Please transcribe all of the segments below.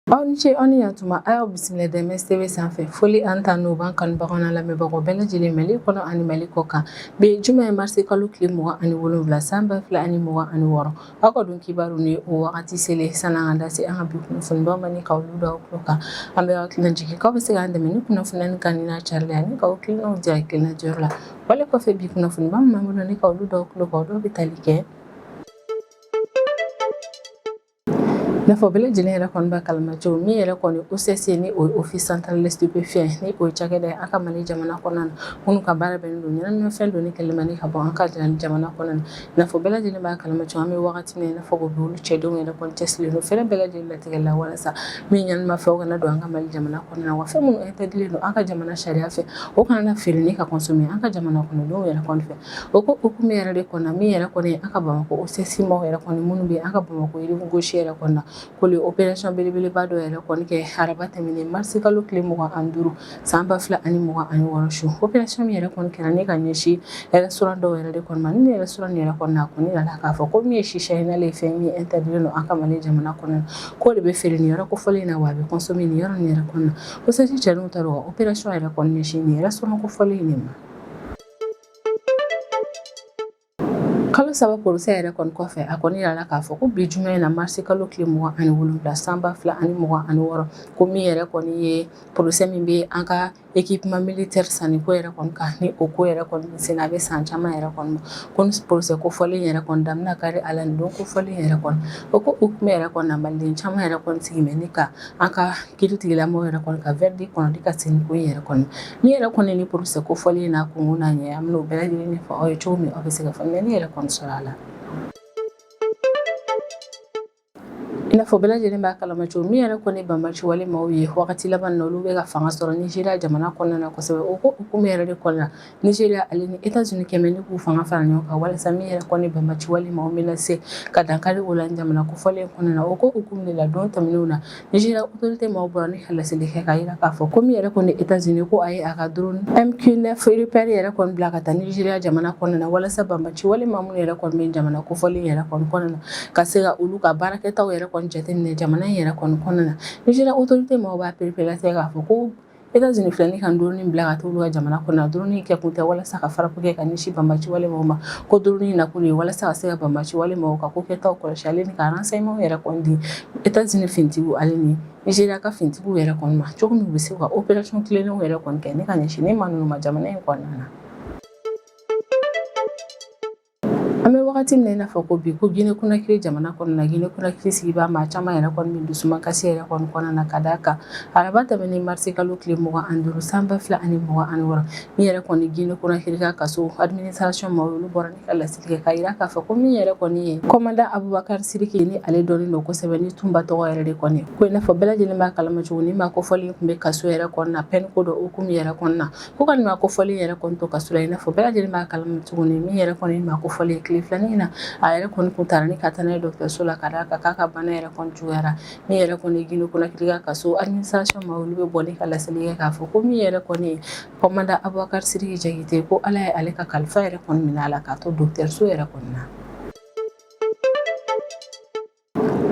Aw ni ce aw ni yantuma a y'aw bisimila DMS TV sanfɛ foli an ta n'o b'an kanubagaw n'a lamɛnbagaw bɛɛ lajɛlen Mali kɔnɔ ani Mali kɔ kan bi juma ye marisi kalo tile 27 san 2026 aw ka dun kibaru ni o wagati selen san'an ka da se an ka bi kunnafonibaw ma ni ka olu da aw tulo kan an bɛ aw tilan jigin k'aw bɛ se k'an dɛmɛ ni kunnafoniya ni kan ni n'a carili ani k'aw kilinaw dira kilinajɔyɔrɔ la wale kɔfɛ bi kunnafoniba min b'an bolo ni ka olu da aw tulo kan o dɔw bɛ tali kɛ Nafɔ bɛɛ lajɛlen yɛrɛ kɔni b'a kalama cogo min yɛrɛ kɔni OCS ni o ye Office Central de Stupéfiants ni o ye cakɛda ye an ka Mali jamana kɔnɔna na minnu ka baara bɛnnen don ɲɛnaminimafɛn donni kɛlɛmani ka bɔ an ka jamana kɔnɔna na nafɔ bɛɛ lajɛlen b'a kalama cogo an bɛ wagati min na i n'a fɔ ko bi olu cɛdenw yɛrɛ kɔni cɛsirilen don fɛrɛ bɛɛ lajɛlen latigɛ la walasa min ɲɛnaminimafɛnw kana don an ka Mali jamana kɔnɔna na wa fɛn minnu interdit don an ka jamana sariya fɛ o kana na feere ni ka consommer an ka jamana kɔnɔdenw yɛrɛ kɔni fɛ o ko hukumu yɛrɛ de kɔnɔna min yɛrɛ kɔni ye an ka Bamakɔ OCS mɔgɔw yɛrɛ kɔni minnu bɛ an ka Bamakɔ Rive Gauche yɛrɛ kɔnɔna ko le opération belebeleba dɔ yɛrɛ kɔni kɛ araba tɛmɛnen marisi kalo tile 25 san 2026 su opération min yɛrɛ kɔni kɛra ne ka ɲɛsin restaurant dɔw yɛrɛ de kɔni ma ni restaurant yɛrɛ kɔni a kɔni yira k'a fɔ ko min ye shisha ye n'ale ye fɛn min interdit don an ka Mali jamana kɔnɔ na ko de bɛ feere nin yɔrɔ kofɔlen na wa a bɛ consommer nin yɔrɔ nin yɛrɛ kɔnɔ na OCS cɛninw ta don opération yɛrɛ kɔni ɲɛsin nin restaurant kofɔlen in de ma kalo saba procès yɛrɛ kɔni kɔfɛ a kɔni yira k'a fɔ ko bi juma in na marisi kalo tile 27 san 2026 ko min yɛrɛ kɔni ye procès min bɛ an ka équipement militaire sanni ko yɛrɛ kɔni kan ni o ko yɛrɛ kɔni sen a bɛ san caman yɛrɛ kɔni ma ko ni procès kofɔlen yɛrɛ kɔni daminɛ kari ala ni don kofɔlen yɛrɛ kɔni o ko hukumu yɛrɛ kɔni na maliden caman yɛrɛ kɔni sigi mɛ ni ka an ka kiiritigɛlamɔgɔw yɛrɛ kɔni ka verdict kɔnɔ di ka se ni ko in yɛrɛ kɔni ni yɛrɛ kɔni ni procès kofɔlen n'a kungo n'a ɲɛ an bɛna o bɛɛ lajɛlen ɲɛfɔ aw ye cogo min aw bɛ se ka faamuyali yɛrɛ kɔni sɔrɔ a la I n'a fɔ bɛɛ lajɛlen b'a kalama cogo min yɛrɛ kɔni banbalici wale maaw ye wagati laban na olu bɛ ka fanga sɔrɔ Nigeria jamana kɔnɔna na kosɛbɛ o ko hukumu yɛrɛ de kɔnɔna na Nigeria ale ni États-Unis kɛmɛ ni k'u fanga fara ɲɔgɔn kan walasa min yɛrɛ kɔni banbalici wale maaw bɛna se ka dankari o la jamana kofɔlen kɔnɔna na o ko hukumu de la don tɛmɛnenw na Nigeria autorité maaw bɔra ni halaseli kɛ ka yira k'a fɔ ko min yɛrɛ kɔni États-Unis ko a ye a ka drone MQ-9 repère yɛrɛ kɔni bila ka taa Nigeria jamana kɔnɔna na walasa banbalici wale maa minnu yɛrɛ kɔni bɛ jamana kofɔlen yɛrɛ kɔni kɔnɔna na ka se ka olu ka baarakɛtaw yɛrɛ kɔni jateminɛ jamana in yɛrɛ kɔni kɔnɔna na Nigeria autorité maaw b'a perpétuer k'a fɔ ko États-Unis filɛ ka drone bila ka taa olu ka jamana kɔnɔ na drone kɛ kun tɛ walasa ka farapo kɛ ka ɲɛsin banbalici wale maaw ma ko drone in nakun ye walasa ka se ka banbalici wale maaw ka ko kɛtaw kɔlɔsi ale ni ka renseignement yɛrɛ kɔni di États-Unis finitigiw ale ni Nigeria ka finitigiw yɛrɛ kɔni ma cogo min u bɛ se ka opération tilennenw yɛrɛ kɔni kɛ ne ka ɲɛsin ne maa ninnu ma jamana in kɔnɔna na an bɛ wagati min na i n'a fɔ ko bi ko Guinée Conakry jamana kɔnɔna na Guinée Conakry sigibaa maa caman yɛrɛ kɔni bɛ dusuma kasi yɛrɛ kɔni kɔnɔna na ka d'a kan araba tɛmɛnen marisi kalo tile 25 san 2026 min yɛrɛ kɔni Guinée Conakry ka kaso administration ma olu bɔra ni ka laseli kɛ ka yira k'a fɔ ko min yɛrɛ kɔni ye commandant Abubakar Sidiki ni ale dɔnnen don kosɛbɛ ni Tumba tɔgɔ yɛrɛ de kɔni ko i n'a fɔ bɛɛ lajɛlen b'a kalama cogo ni maa kofɔlen tun bɛ kaso yɛrɛ kɔnɔna na peine ko dɔ hukumu yɛrɛ kɔnɔna na ko ka nin maa kofɔlen yɛrɛ kɔni to kaso la i n'a fɔ bɛɛ lajɛlen b'a kalama cogo ni min yɛrɛ kɔni maa kofɔlen tile filanin in na a yɛrɛ kɔni kun taara ni ka taa n'a ye dɔgɔtɔrɔso la ka d'a kan k'a ka bana yɛrɛ kɔni juguyara min yɛrɛ kɔni Guinée Conakry ka kaso administration ma olu bɛ bɔ ni ka laseli kɛ k'a fɔ ko min yɛrɛ kɔni ye commandant Abubakar Sidiki Jakite ko ala ye ale ka kalifa yɛrɛ kɔni minɛ a la k'a to dɔgɔtɔrɔso yɛrɛ kɔni na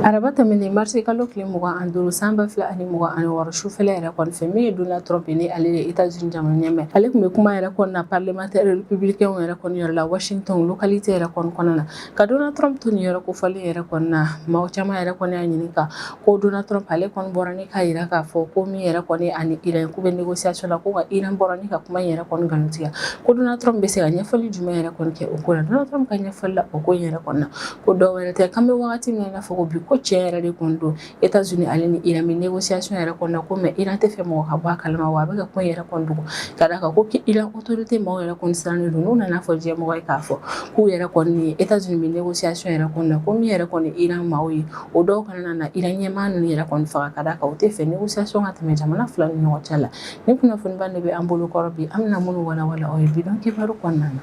araba tɛmɛnen marisi kalo tile 25 san 2026 sufɛla yɛrɛ kɔni fɛ min ye Donald Trump ni ale ye États-Unis jamana ɲɛmɛ ale tun bɛ kuma yɛrɛ kɔni na parlementaire républicain yɛrɛ kɔni yɔrɔ la Washington localité yɛrɛ kɔni kɔnɔna na ka Donald Trump to nin yɔrɔ kofɔlen yɛrɛ kɔni na maaw caman yɛrɛ kɔni y'a ɲininka ko Donald Trump ale kɔni bɔra ni ka yira k'a fɔ ko min yɛrɛ kɔni ani Iran k'u bɛ négociation la ko ka Iran bɔra ni ka kuma in yɛrɛ kɔni nkalontigiya ko Donald Trump bɛ se ka ɲɛfɔli jumɛn yɛrɛ kɔni kɛ o ko la Donald Trump ka ɲɛfɔli la o ko in yɛrɛ kɔni na ko dɔw wɛrɛ tɛ k'an bɛ wagati min na i n'a fɔ ko bi ko cɛ yɛrɛ de kɔni don États-Unis ale ni Iran bɛ négociation yɛrɛ kɔni na ko mais Iran tɛ fɛ mɔgɔ ka bɔ a kalama wa a bɛ ka kuma yɛrɛ kɔni dogo ka d'a kan ko Iran autorité maaw yɛrɛ kɔni sirannen don n'u nana fɔ diɲɛmɔgɔ ye k'a fɔ k'u yɛrɛ kɔni ye États-Unis bɛ négociation yɛrɛ kɔni na ko min yɛrɛ kɔni Iran maaw ye o dɔw kana na Iran ɲɛmaa ninnu yɛrɛ kɔni faga ka d'a kan u tɛ fɛ négociation ka tɛmɛ jamana fila ni ɲɔgɔn cɛ la ni kunnafoniba de bɛ an bolo kɔrɔ bi an bɛna minnu walawala aw ye bidon kibaru kɔnɔna na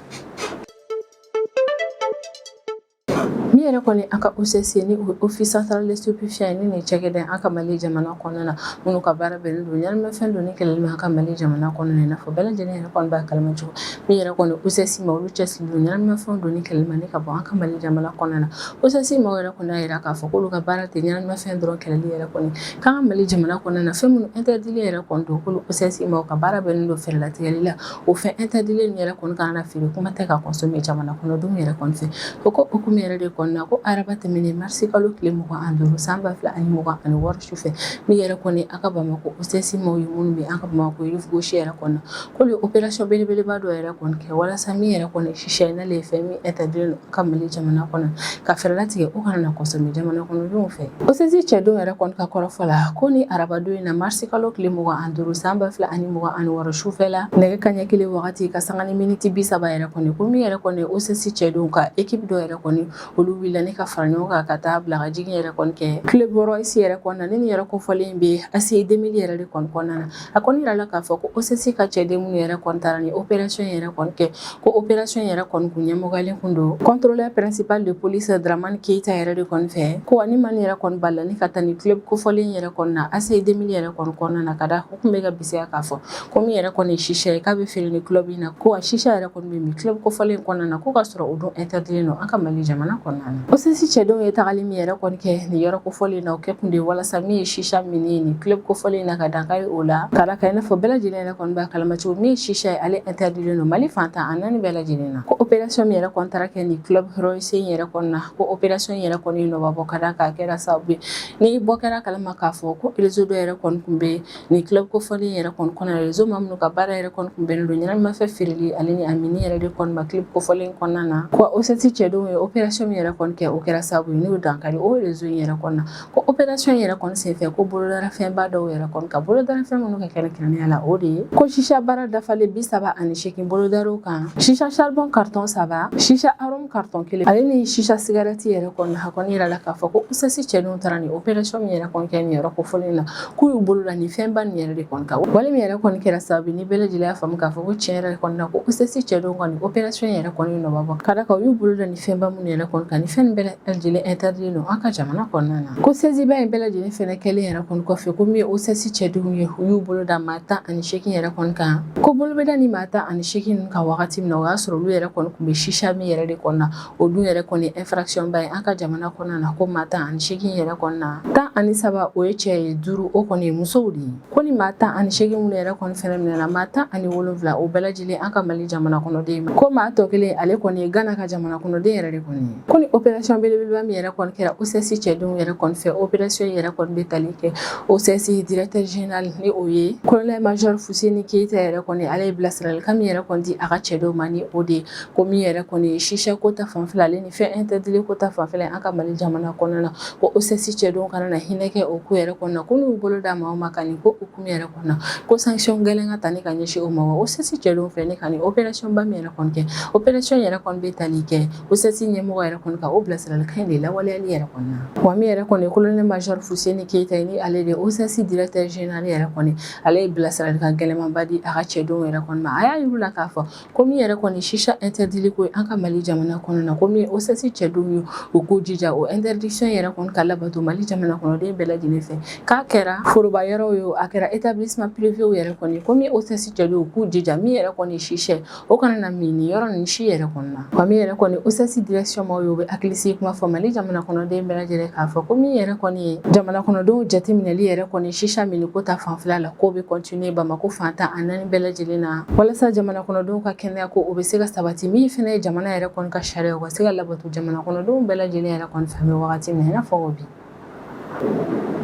min yɛrɛ kɔni an ka OCC ni office central de stupéfiants ni cakɛda an ka Mali jamana kɔnɔna na minnu ka baara bɛnnen don ɲanamafɛn donni kɛlɛli ma an ka Mali jamana kɔnɔna na fɔ bɛɛ lajɛlen yɛrɛ kɔni b'a kalama cogo min yɛrɛ kɔni OCC ma olu cɛsirilen don ɲanamafɛn donni kɛlɛli ma ni ka bɔ an ka Mali jamana kɔnɔna na OCC ma yɛrɛ kɔni y'a yira k'a fɔ k'olu ka baara tɛ ɲanamafɛn dɔrɔn kɛlɛli yɛrɛ kɔni k'an ka Mali jamana kɔnɔna na fɛn minnu interdilen yɛrɛ kɔni don k'olu OCC ma ka baara bɛnnen don fɛrɛlatigɛli la o fɛn interdilen yɛrɛ kɔni kana na feere kuma tɛ ka consommer jamana kɔnɔdenw yɛrɛ kɔni fɛ o ko hukumu yɛrɛ de kɔni na ko araba tɛmɛnen marisi kalo tile 25 san 2026 sufɛ min yɛrɛ kɔni a ka Bamakɔ OCC maaw ye minnu bɛ an ka Bamakɔ Rive Gauche yɛrɛ kɔni na k'olu ye opération belebeleba dɔ yɛrɛ kɔni kɛ walasa min yɛrɛ kɔni shisha in n'ale ye fɛn min interdilen don an ka Mali jamana kɔnɔ ka fɛrɛlatigɛ o kana na consommer jamana kɔnɔdenw fɛ OCC cɛdenw yɛrɛ kɔni ka kɔrɔfɔ la ko ni arabadon in na marisi kalo tile 25 san 2026 sufɛ la nɛgɛ kaɲɛ 1 wagati ka sanga ni miniti 30 yɛrɛ kɔni ko min yɛrɛ kɔni OCC cɛdenw ka équipe dɔ yɛrɛ kɔni olu wulila ne ka fara ɲɔgɔn kan ka taa bila ka jigin yɛrɛ kɔni kɛ club Royce yɛrɛ kɔnɔna na ni yɛrɛ kofɔlen bɛ ACI 2000 yɛrɛ de kɔni kɔnɔna na a kɔni yira la k'a fɔ ko OCC ka cɛden minnu yɛrɛ kɔni taara ni opération yɛrɛ kɔni kɛ ko opération yɛrɛ kɔni kun ɲɛmɔgɔlen kun don contrôleur principal de police Dramane Keita yɛrɛ de kɔni fɛ ko ani man yɛrɛ kɔni bala ni ka taa ni club kofɔlen yɛrɛ kɔni na ACI 2000 yɛrɛ kɔni kɔnɔna na ka da ko kun bɛ ka bisaya k'a fɔ ko min yɛrɛ kɔni shisha ye k'a bɛ feere ni club in na ko a shisha yɛrɛ kɔni bɛ min club kofɔlen kɔnɔna na ko ka sɔrɔ o don interdilen don an ka Mali jamana kɔnɔna na OCC cɛdenw ye tagali min yɛrɛ kɔni kɛ nin yɔrɔ kofɔlen na o kɛ kun de walasa min ye shisha min ni club kofɔlen na ka dankari o la ka da kan i n'a fɔ bɛɛ lajɛlen yɛrɛ kɔni b'a kalama cogo min ye shisha ye ale interdilen don Mali fantan a naani bɛɛ lajɛlen na ko opération min yɛrɛ kɔni taara kɛ ni club Royce yɛrɛ kɔni na ko opération yɛrɛ kɔni nɔba bɔ ka da k'a kɛra sababu ye ni bɔ kɛra kalama k'a fɔ ko réseau dɔ yɛrɛ kɔni kun bɛ ni club kofɔlen yɛrɛ kɔni kɔnɔna na réseau maa minnu ka baara yɛrɛ kɔni kun bɛnnen don ɲɛnaminimafɛn feereli ale ni Amini yɛrɛ de kɔni ma club kofɔlen kɔnɔna na ko OCC cɛdenw ye opération min yɛrɛ kɔni kɛ o kɛra sababu ye n'o dankari o réseau in yɛrɛ kɔni na ko opération yɛrɛ kɔni senfɛ ko bolodarafɛnba dɔw yɛrɛ kɔni ka bolodarafɛn minnu ka kɛrɛnkɛrɛnnenya la o de ye ko shisha baara dafalen 38 bolodariw kan shisha charbon carton 3 shisha arôme carton 1 ale ni shisha cigarette yɛrɛ kɔni na a kɔni yira la k'a fɔ ko OCC cɛdenw taara ni opération min yɛrɛ kɔni kɛ nin yɔrɔ kofɔlen na k'u y'u bolo da ni fɛnba nin yɛrɛ de kɔni kan wale min yɛrɛ kɔni kɛra sababu ni bɛɛ lajɛlen y'a faamu k'a fɔ ko tiɲɛ yɛrɛ kɔni na ko OCC cɛdenw kɔni opération yɛrɛ kɔni nɔba bɔ ka da kan u y'u bolo da ni fɛnba minnu yɛrɛ kɔni kan ni fɛn bɛɛ lajɛlen interdilen don an ka jamana kɔnɔna na ko saisiba in bɛɛ lajɛlen fɛnɛ kɛlen yɛrɛ kɔni kɔfɛ ko min ye OCC cɛdenw ye u y'u bolo da maa 18 yɛrɛ kɔni kan ko bolo bɛ da ni maa 18 ninnu kan wagati min na o y'a sɔrɔ olu yɛrɛ kɔni kun bɛ shisha min yɛrɛ de kɔni na o dun yɛrɛ kɔni infraction ba ye an ka jamana kɔnɔna na ko maa 18 yɛrɛ kɔni na 13 o ye cɛ ye 5 o kɔni ye musow de ye ko ni maa 18 minnu yɛrɛ kɔni fɛnɛ minɛna maa 17 o bɛɛ lajɛlen an ka Mali jamana kɔnɔden ma ko maa tɔ kelen ale kɔni ye Ghana ka jamana kɔnɔden yɛrɛ de kɔni ye ko ni opération belebeleba min yɛrɛ kɔni kɛra OCC cɛdenw yɛrɛ kɔni fɛ opération yɛrɛ kɔni bɛ tali kɛ OCC directeur général ni o ye colonel major Fuseni Keita yɛrɛ kɔni ale ye bilasiralikan min yɛrɛ kɔni di a ka cɛdenw ma ni o de ye ko min yɛrɛ kɔni ye shisha ko ta fanfɛla ale ni fɛn interdit ko ta fanfɛla an ka Mali jamana kɔnɔna na ko OCC cɛdenw kana na hinɛ kɛ o ko yɛrɛ kɔnɔna ko n'u bolo da maa ma ka nin ko hukumu yɛrɛ kɔnɔna ko sanction gɛlɛn ka ta ne ka ɲɛsin o ma wa OCC cɛdenw fɛ ne ka nin opération ba min yɛrɛ kɔni kɛ opération yɛrɛ kɔni bɛ tali kɛ OCC ɲɛmɔgɔ yɛrɛ kɔni ka o bilasiralikan de lawaleyali yɛrɛ kɔnɔna wa min yɛrɛ kɔni colonel major Fuseni Keita ni ale de OCC directeur général yɛrɛ kɔni ale ye bilasiralikan gɛlɛnmanba di a ka cɛdenw yɛrɛ kɔni ma a y'a yiru la k'a fɔ ko min yɛrɛ kɔni shisha interdit ko ye an ka Mali jamana kɔnɔna na ko min OCC cɛdenw ye u k'u jija o interdiction yɛrɛ kɔni ka labato Mali jamana kɔnɔden bɛɛ lajɛlen fɛ k'a kɛra foroba yɔrɔw ye a kɛra établissement privé yɛrɛ kɔni ko min OCC cɛdenw k'u jija min yɛrɛ kɔni shisha o kana na min ni yɔrɔ nin si yɛrɛ kɔni na wa min yɛrɛ kɔni OCC direction ma ye u bɛ hakilisi kuma fɔ Mali jamana kɔnɔden bɛɛ lajɛlen k'a fɔ ko min yɛrɛ kɔni ye jamana kɔnɔdenw jateminɛli yɛrɛ kɔni shisha min ko ta fanfɛla la k'o bɛ continuer Bamakɔ fantan a naani bɛɛ lajɛlen na walasa jamana kɔnɔdenw ka kɛnɛya ko o bɛ se ka sabati min fɛnɛ ye jamana yɛrɛ kɔni ka sariya u ka se ka labato jamana kɔnɔdenw bɛɛ lajɛlen yɛrɛ kɔni fɛ wagati min na i n'a fɔ o bi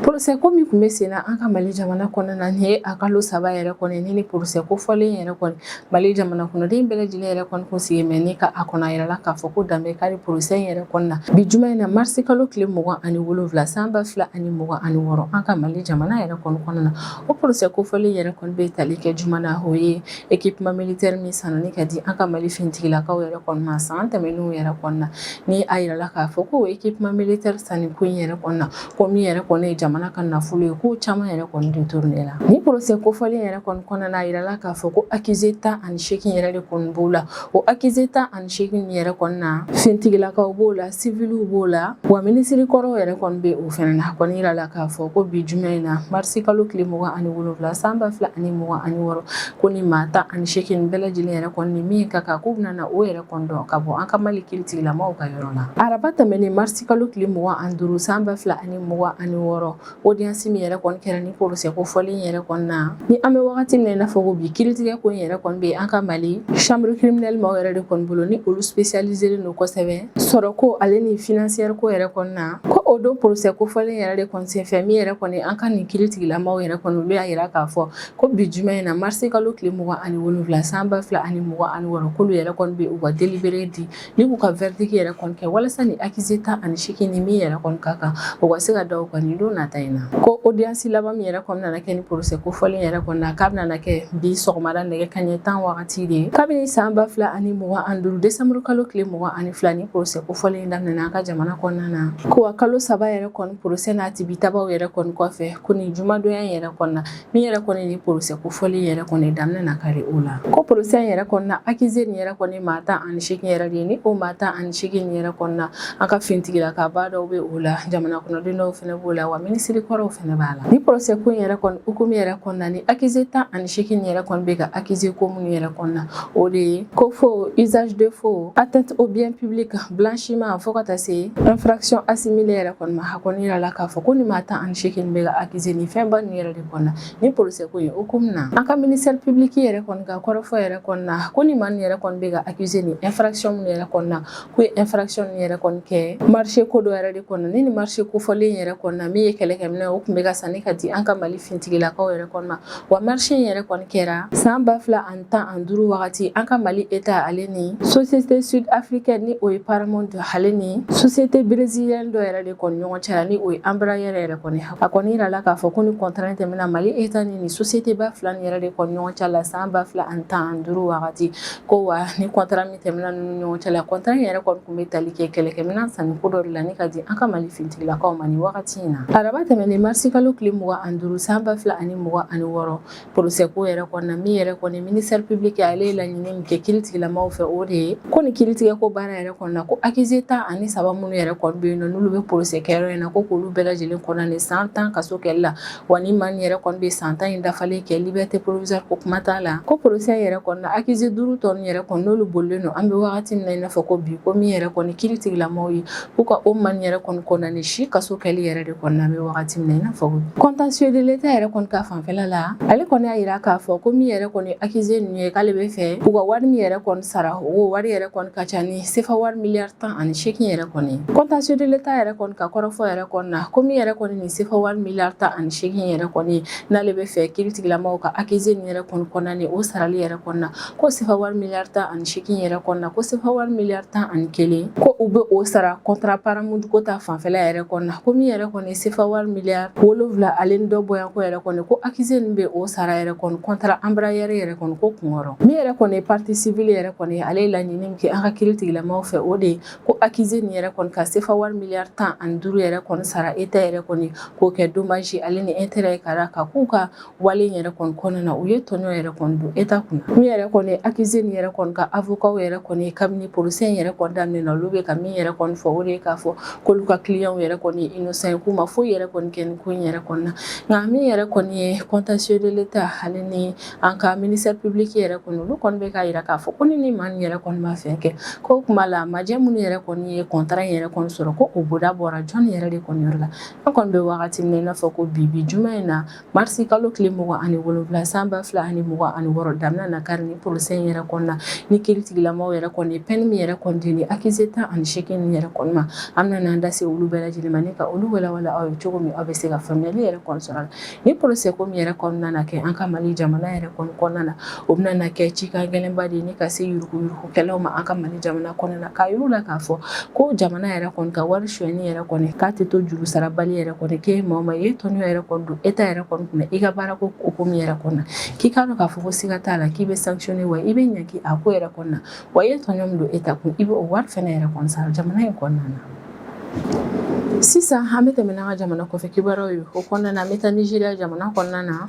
procès ko min kun bɛ sen na an ka Mali jamana kɔnɔna na ni ye a kalo 3 yɛrɛ kɔni ni procès ko fɔlen yɛrɛ kɔni Mali jamana kɔnɔden bɛɛ lajɛlen yɛrɛ kɔni kun sigi mɛ ni ka a kɔnɔ yɛrɛ la k'a fɔ ko danbe kari procès yɛrɛ kɔni na bi juma in na marisi kalo tile 27 san 2026 an ka Mali jamana yɛrɛ kɔni kɔnɔna na o procès ko fɔlen yɛrɛ kɔni bɛ tali kɛ juma na o ye équipement militaire min sanani ka di an ka Mali finitigilakaw yɛrɛ kɔni ma san tɛmɛnenw yɛrɛ kɔni na ni a yira la k'a fɔ ko équipement militaire sanni ko in yɛrɛ kɔni na ko min yɛrɛ kɔni ye jamana jamana ka nafolo ye ko caman yɛrɛ kɔni détourné la ni procès kofɔlen yɛrɛ kɔni kɔnɔna yirala k'a fɔ ko accusé 18 yɛrɛ de kɔni b'o la o accusé 18 yɛrɛ kɔni na fintigilakaw b'o la civiliw b'o la wa ministre kɔrɔw yɛrɛ kɔni bɛ o fɛnɛ na kɔni yirala k'a fɔ ko bi jumɛn in na marisi kalo tile 27 san 2026 ko ni maa 18 bɛɛ lajɛlen yɛrɛ kɔni ni min ka kan k'u bɛna o yɛrɛ kɔni dɔn ka bɔ an ka Mali kiiritigilamaw ka yɔrɔ la araba tɛmɛnen marisi kalo tile 25 san 2026 audience min yɛrɛ kɔni kɛra ni procès kofɔlen yɛrɛ kɔni na ni an bɛ wagati min na i n'a fɔ ko bi kiiritigɛ ko in yɛrɛ kɔni bɛ an ka Mali chambre criminelle maaw yɛrɛ de kɔni bolo ni olu spécialisé don kosɛbɛ sɔrɔ ko ale ni financière ko yɛrɛ kɔni na ko o don procès kofɔlen yɛrɛ de kɔni senfɛ min yɛrɛ kɔni an ka nin kiiritigilamaw yɛrɛ kɔni olu y'a yira k'a fɔ ko bi jumɛn in na marisi kalo tile 27 san 2026 k'olu yɛrɛ kɔni bɛ u ka délibéré di ni k'u ka verdict yɛrɛ kɔni kɛ walasa ni accusé 18 ni min yɛrɛ kɔni ka kan o ka se ka da o kan nin don nata in na ko audience laban min yɛrɛ kɔni nana kɛ ni procès kofɔlen yɛrɛ kɔni na k'a bɛna kɛ bi sɔgɔmada nɛgɛ kanɲɛ 10 wagati de ye kabini san 2025 décembre kalo tile 22 ni procès kofɔlen daminɛna an ka jamana kɔnɔna na ko wa kalo 3 yɛrɛ kɔni procès n'a tibitabaw yɛrɛ kɔni kɔfɛ ko ni jumadonya yɛrɛ kɔni na min yɛrɛ kɔni ni procès kofɔlen yɛrɛ kɔni daminɛna kari o la ko procès yɛrɛ kɔni na accusé ni yɛrɛ kɔni maa 18 yɛrɛ de ye ni o maa 18 ni yɛrɛ kɔni na an ka fintigilakaba dɔw bɛ o la jamana kɔnɔden dɔw fɛnɛ b'o la wa ministre kɔrɔw fɛnɛ b'a la ni procès ko in yɛrɛ kɔni hukumu yɛrɛ kɔni na ni accusé 18 ni yɛrɛ kɔni bɛ ka accusé ko minnu yɛrɛ kɔni na o de ye ko faux usage de faux atteinte au bien public blanchiment fo ka taa se infraction assimilée yɛrɛ kɔni ma a kɔni yirala k'a fɔ ko ni maa 18 bɛ ka accusé ni fɛnba ninnu yɛrɛ de kɔni na ni procès ko in hukumu na an ka ministère public yɛrɛ kɔni ka kɔrɔfɔ yɛrɛ kɔni na ko ni maa nin yɛrɛ kɔni bɛ ka accusé ni infraction minnu yɛrɛ kɔni na ko ye infraction nin yɛrɛ kɔni kɛ marché ko dɔ yɛrɛ de kɔni na ni ni marché kofɔlen yɛrɛ kɔni na min ye kɛlɛkɛminɛ o tun bɛ ka sanni ka di an ka Mali fintigilakaw yɛrɛ kɔni ma wa marché in yɛrɛ kɔni kɛra san 2015 wagati an ka Mali état ale ni société sud africaine ni o ye Paramount ale ni société brésilienne dɔ yɛrɛ de kɔni ɲɔgɔn cɛla ni o ye Embraer yɛrɛ kɔni a kɔni yirala k'a fɔ ko ni contrat tɛmɛna Mali état ni société ba fila ni yɛrɛ de kɔni ɲɔgɔn cɛla san 2015 wagati ko wa ni contrat min tɛmɛna ninnu ɲɔgɔn cɛla contrat yɛrɛ kɔni tun bɛ tali kɛ kɛlɛkɛminɛn sanni ko dɔ de la ni ka di an ka Mali fintigilakaw ma ni wagati in na araba tɛmɛnen marisi kalo tile 25 san 2026 procès ko yɛrɛ kɔni na min yɛrɛ kɔni ministère public ale ye laɲini min kɛ kiiritigilamaw fɛ o de ye ko ni kiiritigɛ ko baara yɛrɛ kɔni na ko accusé 13 minnu yɛrɛ kɔni bɛ yen nɔ n'olu bɛ procès kɛyɔrɔ in na ko k'olu bɛɛ lajɛlen kɔnɔna ni san 10 kaso kɛli la wa ni maa nin yɛrɛ kɔni bɛ san 10 in dafalen kɛ liberté provisoire ko kuma t'a la ko procès yɛrɛ kɔni na accusé 5 tɔ ninnu yɛrɛ kɔni n'olu bolilen don an bɛ wagati min na i n'a fɔ ko bi ko min yɛrɛ kɔni kiiritigilamaw ye k'u ka o maa nin yɛrɛ kɔni kɔnɔna si kaso kɛli yɛrɛ de kɔni na an bɛ wagati min na i n'a fɔ contentieux de l'État yɛrɛ kɔni ka fanfɛla la ale kɔni y'a yira k'a fɔ ko min yɛrɛ kɔni accusé ninnu ye k'ale bɛ fɛ u ka wari min yɛrɛ kɔni sara o wari yɛrɛ kɔni ka ca ni CFA wari miliyari 18 yɛrɛ kɔni contentieux de l'État yɛrɛ kɔni ka kɔrɔfɔ yɛrɛ kɔni na ko min yɛrɛ kɔni ni CFA wari miliyari 18 yɛrɛ kɔni n'ale bɛ fɛ kiiritigilamaw ka accusé nin yɛrɛ kɔni kɔnɔna ni o sarali yɛrɛ kɔni na ko CFA wari miliyari 18 yɛrɛ kɔni na ko CFA wari miliyari 11 ko u bɛ o sara contrat Paramount ko ta fanfɛla yɛrɛ kɔni na ko min yɛrɛ kɔni CFA wari miliyari 7 ale ni dɔ bɔyan ko yɛrɛ kɔni ko accusé nin bɛ o sara yɛrɛ kɔni contrat Embraer yɛrɛ kɔni ko kunkɔrɔ min yɛrɛ kɔni partie civile yɛrɛ kɔni ale ye laɲini min kɛ an ka kiiritigilamaw fɛ o de ye ko accusé nin yɛrɛ kɔni ka CFA wari miliyari 15 yɛrɛ kɔni sara état yɛrɛ kɔni k'o kɛ dommage ale ni intérêt ye k'a ka k'u ka wale yɛrɛ kɔni kɔnɔna na u ye tɔɲɔ yɛrɛ kɔni don état kunna min yɛrɛ kɔni accusé nin yɛrɛ kɔni ka avocat yɛrɛ kɔni kabini procès yɛrɛ kɔni daminɛna olu bɛ ka min yɛrɛ kɔni fɔ o de ye k'a fɔ k'olu ka client yɛrɛ kɔni ye innocent ye k'u ma foyi yɛrɛ kɔni kɛ nin ko in yɛrɛ kɔni na nka min yɛrɛ kɔni ye contentieux de l'État ale ni an ka ministère public yɛrɛ kɔni olu kɔni bɛ k'a yira k'a fɔ ko ni maa nin yɛrɛ kɔni ma fɛn kɛ ko kuma la majɛ minnu yɛrɛ kɔni ye contrat yɛrɛ kɔni sɔrɔ ko o boda bɔra jɔn yɛrɛ de kɔni yɔrɔ la an kɔni bɛ wagati min na i n'a fɔ ko bi juma in na marisi kalo tile 27 san 2026 daminɛ na kari ni procès yɛrɛ kɔni na ni kiiritigilamaw yɛrɛ kɔni peine min yɛrɛ kɔni di ni accusé 18 nin yɛrɛ kɔni ma an bɛna an da se olu bɛɛ lajɛlen ma ni ka olu walawala aw ye cogo min aw bɛ se ka faamuyali yɛrɛ kɔni sɔrɔ a la ni procès ko min yɛrɛ kɔnɔna na kɛ an ka Mali jamana yɛrɛ kɔni kɔnɔna na o bɛna na kɛ cikan gɛlɛnba de ye ni ka se yuruguyurugukɛlaw ma an ka Mali jamana kɔnɔna na k'a yir'u la k'a fɔ ko jamana yɛrɛ kɔni ka wari suɲɛni yɛrɛ kɔni k'a tɛ to juru sarabali yɛrɛ kɔni k'e maa o maa ye tɔɲɔ yɛrɛ kɔni don état yɛrɛ kɔni kunna i ka baara ko hukumu yɛrɛ kɔnɔ na k'i k'a dɔn k'a fɔ ko siga t'a la k'i bɛ sanctionné wa i bɛ ɲangi a ko yɛrɛ kɔnɔ na wa i ye tɔɲɔ min don état kun i bɛ o wari fɛnɛ yɛrɛ kɔni sara jamana in kɔnɔna na Sisan an bɛ tɛmɛ n'an ka jamana kɔfɛ kibaruyaw ye o kɔnɔna na an bɛ taa Nizeriya jamana kɔnɔna na.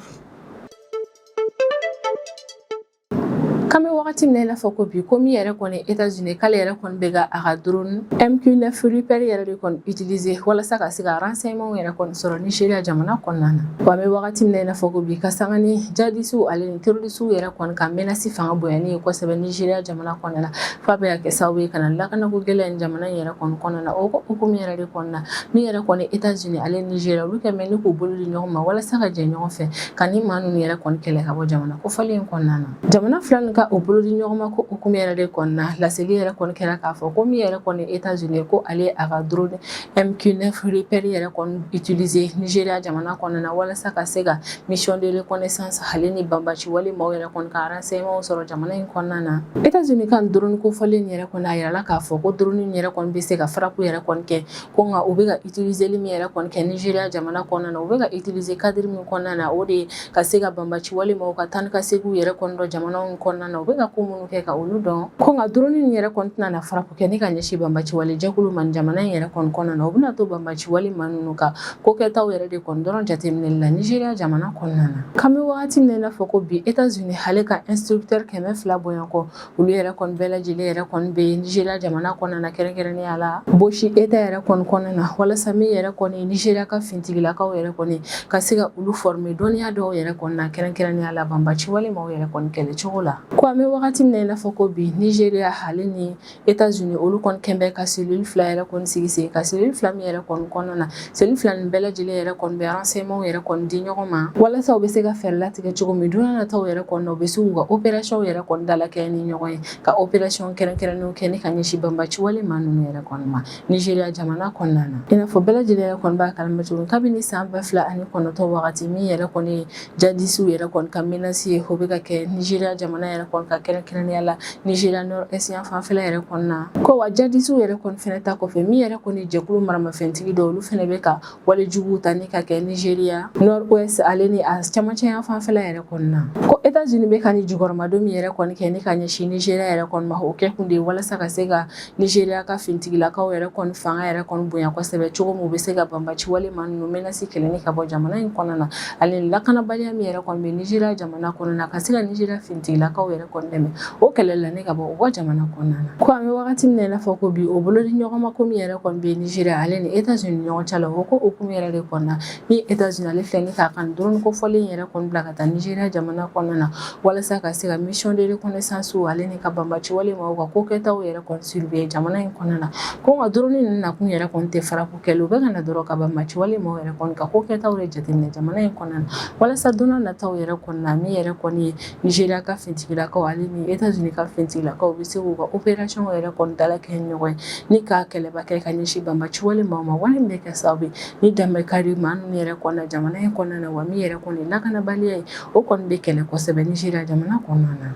K'an bɛ wagati min na i n'a fɔ ko bi ko min yɛrɛ kɔni États-Unis k'ale yɛrɛ kɔni bɛ ka a ka drone MQ9 Reaper yɛrɛ de kɔni utiliser walasa ka se ka renseignement yɛrɛ kɔni sɔrɔ Nizeriya jamana kɔnɔna na. Wa an bɛ wagati min na i n'a fɔ ko bi ka sanga ni jihadistes ale ni terroristes yɛrɛ kɔni ka menace fanga bonyani ye kosɛbɛ Nizeriya jamana kɔnɔna na f'a bɛ ka kɛ sababu ye ka na lakanako gɛlɛya in jamana in yɛrɛ kɔnɔna na o hukumu yɛrɛ de kɔnɔna min yɛrɛ kɔni États-Unis ale ni Nizeriya olu kɛ mɛ ni k'u bolo di ɲɔgɔn ma walasa ka jɛ ɲɔgɔn fɛ ka ni maa ninnu yɛrɛ kɔni kɛlɛ ka bɔ jamana kofɔlen in kɔnɔna na. Jamana fila nin ka o bolo di ɲɔgɔn ma ko hukumu yɛrɛ de kɔnɔna laseli yɛrɛ kɔni kɛra k'a fɔ ko min yɛrɛ kɔni États-Unis ko ale a ka drone MQ9 Reaper yɛrɛ kɔni utiliser Nizeriya jamana kɔnɔna na walasa ka se ka mission de reconnaissance ale ni banbaci wale maaw yɛrɛ kɔni ka renseignement sɔrɔ jamana in kɔnɔna na. États-Unis ka drone kofɔlen yɛrɛ kɔni a yirala k'a fɔ ko drone yɛrɛ kɔni bɛ se ka frappe yɛrɛ kɔni kɛ ko nka u bɛ ka utiliser min yɛrɛ kɔni kɛ Nizeriya jamana kɔnɔna na u bɛ ka utiliser cadre min kɔnɔna na o de ye ka se ka banbaci wale maaw ka taa ni ka segin yɛrɛ kɔni dɔ jamana in kɔnɔna na u bɛ ka ko minnu kɛ ka olu dɔn ko nka drone in yɛrɛ kɔni tɛna na frappe kɛ ni ka ɲɛsin banbaci wale jɛkulu ma jamana in yɛrɛ kɔni kɔnɔna na u bɛna to banbaci wale maa ninnu ka ko kɛtaw yɛrɛ de kɔni dɔrɔn jateminɛli la Nizeriya jamana kɔnɔna na. K'an bɛ wagati min na i n'a fɔ ko bi États-Unis ale ka instructeur 200 bɔɲɔgɔnkɔ olu yɛrɛ kɔni bɛɛ lajɛlen yɛrɛ kɔni bɛ Nizeriya jamana kɔnɔna na kɛrɛnkɛrɛnnenya la Boshi État yɛrɛ kɔni kɔnɔna na walasa min yɛrɛ kɔni Nizeriya ka fintigilakaw yɛrɛ kɔni ka se ka olu former dɔnniya dɔw yɛrɛ kɔni na kɛrɛnkɛrɛnnenya la banbaci wale maaw yɛrɛ kɔni kɛlɛ cogo la. Ko an bɛ wagati min na i n'a fɔ ko bi Nizeriya ale ni États-Unis olu kɔni kɛn bɛ ka cellule fila yɛrɛ kɔni sigi sen ka cellule fila min yɛrɛ kɔni kɔnɔna na cellule fila nin bɛɛ lajɛlen yɛrɛ kɔni bɛ renseignement yɛrɛ kɔni di ɲɔgɔn ma walasa u bɛ se ka fɛɛrɛ latigɛ cogo min don n'a nataw yɛrɛ kɔnɔ u bɛ se k'u ka opération yɛrɛ kɔni dalakɛ ni ɲɔgɔn ye ka opération kɛrɛnkɛrɛnnenw kɛ ni ka ɲɛsin banbaci wale maa ninnu yɛrɛ kɔni ma Nizeriya jamana kɔnɔna na. I n'a fɔ bɛɛ lajɛlen yɛrɛ kɔni b'a kalama cogo min kabini san 2009 wagati min yɛrɛ kɔni ye jihadistes yɛrɛ kɔni ka menace ye o bɛ ka kɛ Nizeriya jamana yɛrɛ kɔni ka kɛrɛnkɛrɛnnenya la Nizeriya Nord-Est yan fanfɛla yɛrɛ kɔni na ko wa jihadistes yɛrɛ kɔni fɛnɛ ta kɔfɛ min yɛrɛ kɔni jɛkulu maramafɛntigi dɔw olu fɛnɛ bɛ ka wale juguw ta ni ka kɛ Nizeriya Nord-Ouest ale ni a camancɛ yan fanfɛla yɛrɛ kɔni na ko États-Unis bɛ ka ni jukɔrɔmadon min yɛrɛ kɔni kɛ ni ka ɲɛsin Nizeriya yɛrɛ kɔni ma o kɛ kun de ye walasa ka se ka Nizeriya ka fintigilakaw yɛrɛ kɔni fanga yɛrɛ kɔni bonya kosɛbɛ cogo min u bɛ se ka banbaci wale maa ninnu menace kɛlɛni ka bɔ jamana in kɔnɔna na ale ni lakanabaliya min yɛrɛ kɔni bɛ Nizeriya jamana kɔnɔna na ka se ka Nizeriya fintigilakaw yɛrɛ kɔni dɛmɛ o kɛlɛ la ne ka bɔ u ka jamana kɔnɔna na ko an bɛ wagati min na i n'a fɔ ko bi o bolo di ɲɔgɔn ma ko min yɛrɛ kɔni bɛ Nizeriya ale ni États-Unis ɲɔgɔn cɛ la o ko hukumu yɛrɛ de kɔnɔna ni États-Unis ale filɛ ni k'a kan drone kofɔlen yɛrɛ kɔni bila ka taa Nizeriya jamana kɔnɔna na walasa ka se ka mission de reconnaissance ale ni ka banbaci wale maaw ka ko kɛtaw yɛrɛ kɔni surveiller jamana in kɔnɔna na ko nka drone ninnu nakun yɛrɛ kɔni tɛ frappe kɛli u bɛ ka na dɔrɔn ka banbaci wale maaw yɛrɛ kɔni ka ko kɛtaw de jateminɛ jamana in kɔnɔna na walasa don n'a nataw yɛrɛ kɔni na min yɛrɛ kɔni ye Nizeriya ka fintigilakaw ale ni États-Unis ka fintigilakaw bɛ se k'u ka opération yɛrɛ kɔni dalakɛ ɲɔgɔn ye ni ka kɛlɛba kɛ ka ɲɛsin banbaci wale maaw ma wale min bɛ kɛ sababu ye ni danbe ka di maa ninnu yɛrɛ kɔnɔna jamana in kɔnɔna na wa min yɛrɛ kɔni lakanabaliya ye o kɔni bɛ kɛlɛ kosɛbɛ Nizeriya jamana kɔnɔna na.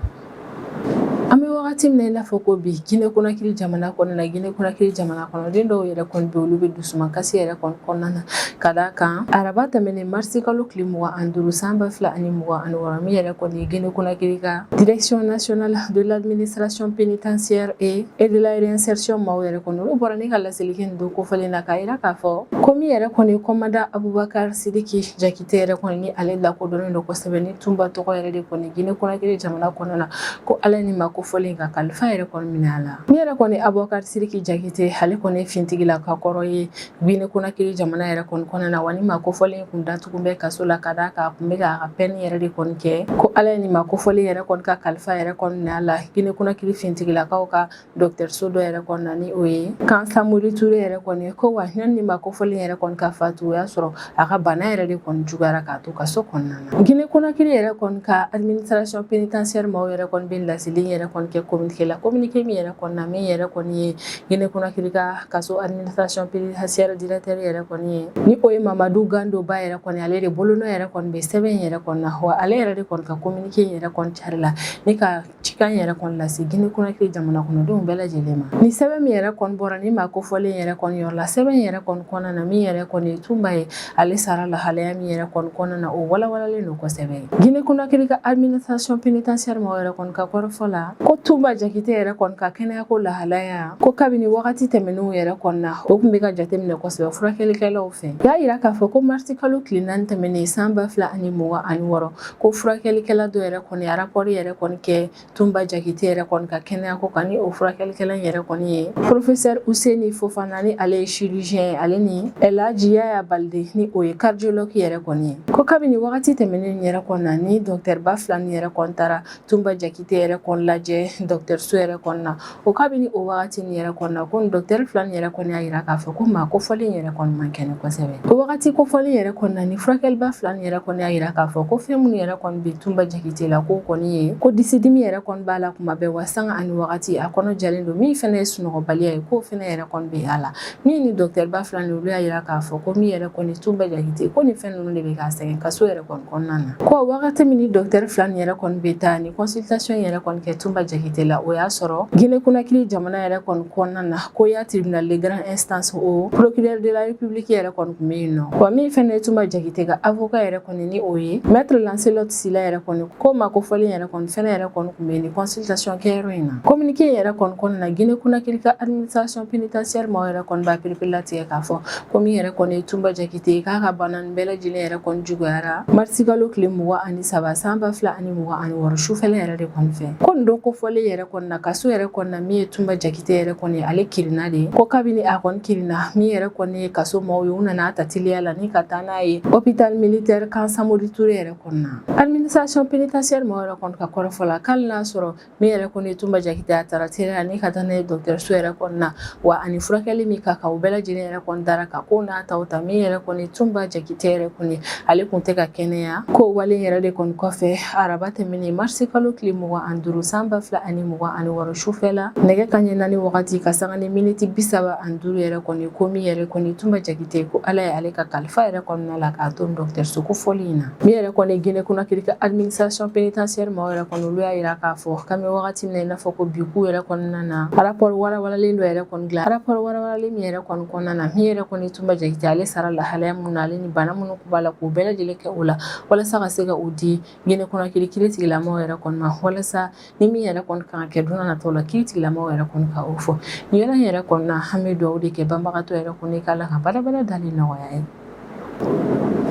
An bɛ wagati min na i n'a fɔ ko bi Guinée Conakry jamana kɔnɔna na Guinée Conakry jamana kɔnɔden dɔw yɛrɛ kɔni bɛ olu bɛ dusumankasi yɛrɛ kɔni kɔnɔna na ka d'a kan araba tɛmɛnen marisi kalo tile 25 san 2026 min yɛrɛ kɔni ye Guinée Conakry ka direction nationale de l'administration pénitentiaire et de la réinsertion maaw yɛrɛ kɔni olu bɔra ni ka laselikɛ nin don kofɔlen na k'a yira k'a fɔ ko min yɛrɛ kɔni commandant Abubakar Sidiki Jakite yɛrɛ kɔni ni ale lakodɔnnen don kosɛbɛ ni Tumba tɔgɔ yɛrɛ de kɔni Guinée Conakry jamana kɔnɔna na ko ala ni ma kofɔlen ka kalifa yɛrɛ kɔni minɛ a la min yɛrɛ kɔni Abubakar Sidiki Jakite ale kɔni fintigila ka kɔrɔ ye Guinée Conakry jamana yɛrɛ kɔni kɔnɔna na wa ni ma kofɔlen kun datugu bɛ kaso la ka d'a kan a kun bɛ ka peine yɛrɛ de kɔni kɛ ko ala ni ma kofɔlen yɛrɛ kɔni ka kalifa yɛrɛ kɔni minɛ a la Guinée Conakry fintigilakaw ka dɔgɔtɔrɔso dɔ yɛrɛ kɔni na ni o ye kan Samori Touré yɛrɛ kɔni ko wa ni ma kofɔlen yɛrɛ kɔni ka fatu o y'a sɔrɔ a ka bana yɛrɛ de kɔni juguyara k'a to kaso kɔnɔna na Guinée Conakry yɛrɛ kɔni ka administration pénitentiaire maaw yɛrɛ kɔni bɛ laseli yɛrɛ kɔni kɛ communiqué la communiqué min yɛrɛ kɔni na min yɛrɛ kɔni ye Guinée Conakry ka kaso administration pénitentiaire directeur yɛrɛ kɔni ye ni o ye Mamadou Gando Ba yɛrɛ kɔni ale de bolonɔ yɛrɛ kɔni bɛ sɛbɛn yɛrɛ kɔni na wa ale yɛrɛ de kɔni ka communiqué yɛrɛ kɔni cari la ni ka cikan yɛrɛ kɔni lase Guinée Conakry jamana kɔnɔdenw bɛɛ lajɛlen ma ni sɛbɛn min yɛrɛ kɔni bɔra ni ma kofɔlen yɛrɛ kɔni yɔrɔ la sɛbɛn yɛrɛ kɔni kɔnɔna na min yɛrɛ kɔni ye Tumba ye ale sara lahalaya min yɛrɛ kɔni kɔnɔna na o walawalalen don kosɛbɛ Guinée Conakry ka administration pénitentiaire maaw yɛrɛ kɔni ka kɔrɔfɔ la ko Tumba Tumba Jakite yɛrɛ kɔni ka kɛnɛya ko lahalaya ko kabini wagati tɛmɛnenw yɛrɛ kɔnɔna o kun bɛ ka jateminɛ kosɛbɛ furakɛlikɛlaw fɛ. Y'a yira k'a fɔ ko marisi kalo tile 4 tɛmɛnen san 2026 ko furakɛlikɛla dɔ yɛrɛ kɔni ye rapport yɛrɛ kɔni kɛ Tumba Jakite yɛrɛ kɔni ka kɛnɛya ko kan ni o furakɛlikɛla yɛrɛ kɔni ye professeur Useni Fofana ni ale ye chirurgien ye ale ni Elhaji Yaya Balde ni o ye cardiologue yɛrɛ kɔni ye. Ko kabini wagati tɛmɛnen yɛrɛ kɔnɔna ni docteur ba fila ni yɛrɛ kɔni taara Tumba Jakite yɛrɛ kɔni lajɛ docteur so yɛrɛ kɔnɔna o kabini o wagati ni yɛrɛ kɔnɔna ko docteur fila ni yɛrɛ kɔni y'a yira k'a fɔ ko maa kofɔlen yɛrɛ kɔni man kɛnɛ kosɛbɛ. O wagati kofɔlen yɛrɛ kɔnɔna ni furakɛliba fila ni yɛrɛ kɔni y'a yira k'a fɔ ko fɛn minnu yɛrɛ kɔni bɛ Tumba Jakite la ko kɔni ye ko disidimi yɛrɛ kɔni b'a la kuma bɛɛ wa sanga ani wagati a kɔnɔ jalen don min fɛnɛ ye sunɔgɔbaliya ye k'o fɛnɛ yɛrɛ kɔni bɛ a la. Min ni docteur ba fila ni olu y'a yira k'a fɔ ko min yɛrɛ kɔni Tumba Jakite ko ni fɛn ninnu de bɛ k'a sɛgɛn kaso yɛrɛ kɔni kɔnɔna na. Ko wagati min ni docteur fila ni yɛrɛ kɔni bɛ taa ni consultation yɛrɛ kɔni kɛ Tumba Jakite la o y'a sɔrɔ Guinée Conakry jamana yɛrɛ kɔni kɔnɔna na ko ya tribunal de grande instance o procureur de la république yɛrɛ kɔni kun bɛ yen nɔ. Wa min fɛnɛ ye Tumba Jakite ka avocat yɛrɛ kɔni ni o ye maître Lancelot Sila yɛrɛ kɔni ko maa kofɔlen yɛrɛ kɔni fɛnɛ yɛrɛ kɔni kun bɛ ni consultation kɛyɔrɔ in na. Communiqué yɛrɛ kɔni kɔnɔna na Guinée Conakry ka administration pénitentiaire maaw yɛrɛ kɔni b'a perepelatigɛ k'a fɔ ko min yɛrɛ kɔni ye Tumba Jakite k'a ka bana nin bɛɛ lajɛlen yɛrɛ kɔni juguyara marisi kalo tile 23 san 2026 sufɛla yɛrɛ de kɔni fɛ. Ko nin don kofɔlen yɛrɛ kɔni na kaso yɛrɛ kɔni na min ye Tumba Jakite yɛrɛ kɔni ye ale kirinna de ko kabini a kɔni kirinna min yɛrɛ kɔni ye kaso maaw ye u nana ta teliya la ni ka taa n'a ye hôpital militaire kan Samori Touré yɛrɛ kɔni na. Administration pénitentiaire maaw yɛrɛ kɔni ka kɔrɔfɔ la k'ali n'a sɔrɔ min yɛrɛ kɔni ye Tumba Jakite a taara teliya la ni ka taa n'a ye docteur so yɛrɛ kɔni na wa ani furakɛli min ka kan u bɛɛ lajɛlen yɛrɛ kɔni dara ka ko n'a taw ta min yɛrɛ kɔni Tumba Jakite yɛrɛ kɔni ale kun tɛ ka kɛnɛya ko wale yɛrɛ de kɔni kɔfɛ araba tɛmɛnen marisi kalo tile 25 san 2026 sufɛla nɛgɛ kanɲɛ 4 wagati ka sanga ni miniti 35 yɛrɛ kɔni ko min yɛrɛ kɔni Tumba Jakite ko ala ye ale ka kalifa yɛrɛ kɔnɔna la k'a to docteur so kofɔli in na min yɛrɛ kɔni Guinée Conakry ka administration pénitentiaire maaw yɛrɛ kɔni olu y'a yira k'a fɔ k'an bɛ wagati min na i n'a fɔ ko bi k'u yɛrɛ kɔnɔna na rapport warawalalen dɔ yɛrɛ kɔni dilan rapport warawalalen min yɛrɛ kɔni kɔnɔna na min yɛrɛ kɔni Tumba Jakite ale sara lahalaya mun na ale ni bana minnu kun b'a la k'u bɛɛ lajɛlen kɛ o la walasa ka se ka o di Guinée Conakry kiiritigilamaw yɛrɛ kɔni ma walasa ni min yɛrɛ kɔni kan ka kɛ don nataw la kiiritigilamaw yɛrɛ kɔni ka o fɔ nin yɔrɔ in yɛrɛ kɔni na an bɛ dugawu de kɛ banbagatɔ yɛrɛ kɔni k'ala ka badabada dali nɔgɔya ye.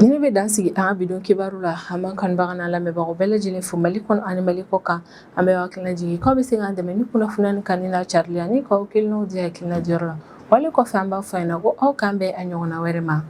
Ni bɛ dan sigi an ka bidon kibaru la an b'an kanubaga n'an lamɛnbagaw bɛɛ lajɛlen fo Mali kɔnɔ ani Mali kɔ kan an bɛ hakilina jigin k'aw bɛ se k'an dɛmɛ ni kunnafoniya ni kanni n'a carili ni k'aw kilinaw di hakilina diyɔrɔ la wale kɔfɛ an b'a fɔ a ɲɛna ko aw k'an bɛn a ɲɔgɔnna wɛrɛ ma.